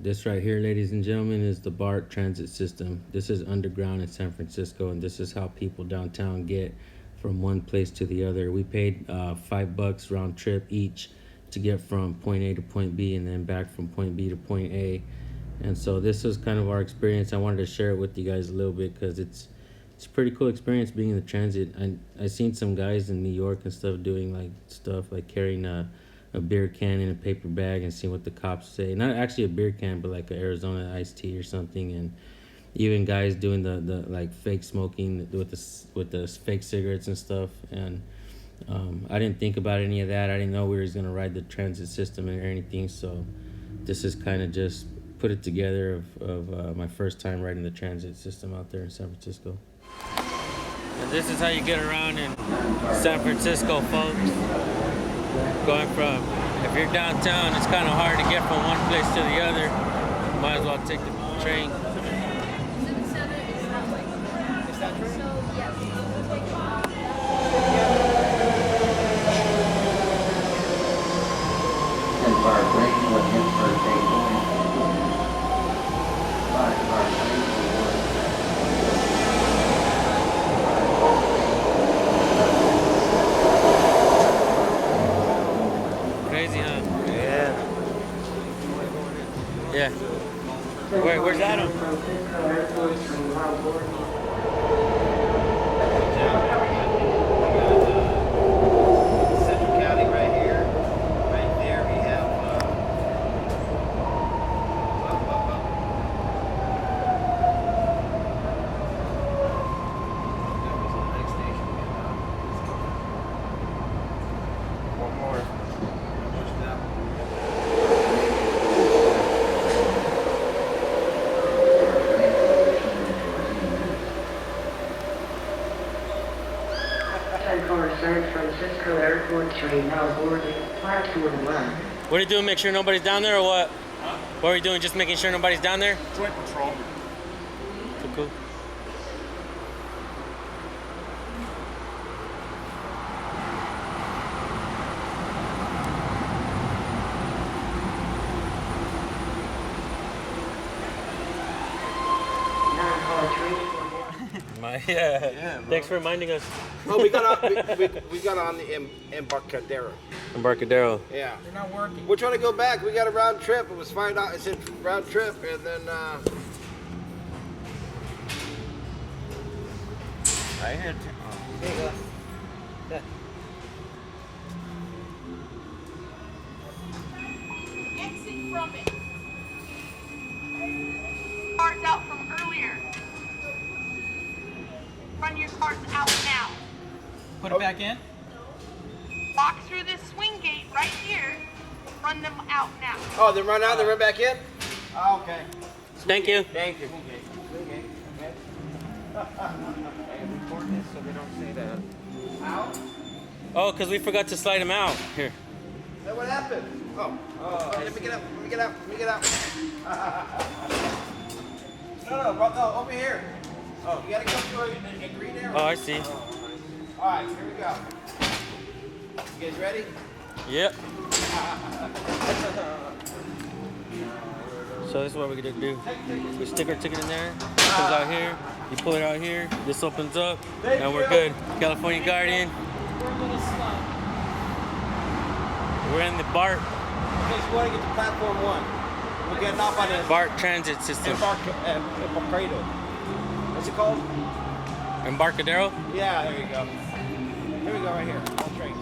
This right here, ladies and gentlemen, is the BART Transit system. This is underground in San Francisco, and this is how people downtown get from one place to the other. We paid $5 round trip each to get from point A to point B, and then back from point B to point A. And so this is kind of our experience. I wanted to share it with you guys a little bit because it's a pretty cool experience being in the transit. I seen some guys in New York and stuff doing like stuff like carrying a beer can in a paper bag and seeing what the cops say. Not actually a beer can, but like an Arizona iced tea or something. And even guys doing the like fake smoking with the fake cigarettes and stuff. And I didn't think about any of that. I didn't know we were gonna ride the transit system or anything. So this is kind of just put it together of my first time riding the transit system out there in San Francisco. And this is how you get around in San Francisco, folks. Going from, if you're downtown, it's kind of hard to get from one place to the other. Might as well take the train. Crazy, huh? Yeah. Where's Adam? Central Cali right here. Right there we have next station. One more. Push down. San Francisco Airport train now boarding platform 1. What are you doing? Make sure nobody's down there or what? Huh? What are you doing? Just making sure nobody's down there? Joint patrol. Cool. Yeah. Thanks for reminding us. Oh, we got on the Embarcadero. Embarcadero. Yeah. They're not working. We're trying to go back. We got a round trip. It was $5. It said round trip, and then Right here. there you go. Yeah. Exit from it. Cards out from earlier. Run your cards out now. Put it back in. Walk through this swing gate right here. Run them out now. Oh, they run out. They run back in. Oh, okay. Thank you. Thank you. Okay. And record this so they don't say that. Out. Oh, because we forgot to slide him out. Here. Hey, what happened? Oh, let me get up. Let me get up. No, over here. Oh, you gotta come through a green area. Oh, I see. All right, here we go. You guys ready? Yep. So this is what we're gonna do. We stick our ticket in there. It comes out here. You pull it out here. This opens up, and we're good. California Guardian. We're in the BART. Okay, so we want to get to platform 1. We're getting off on the BART Transit system. Embarcadero. What's it called? Embarcadero. Yeah, there you go. Here we go, right here. On train.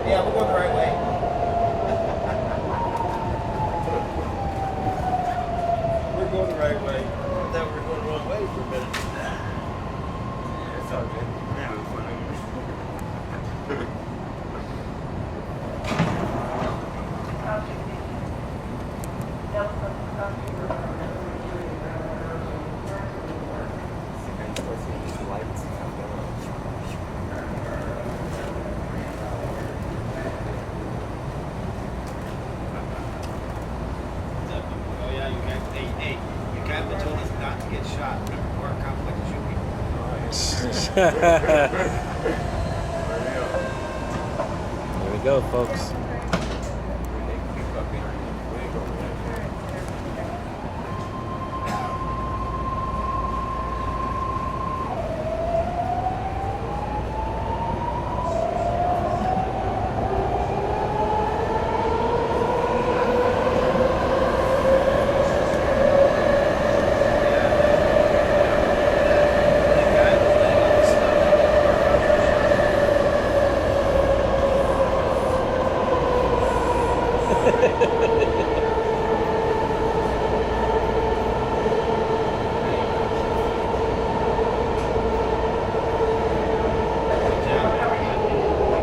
Yeah, we're going the right way. We're going the right way. I thought we were going the wrong way for a minute. Yeah, it's all good. Yeah, we're fine. There we go, folks.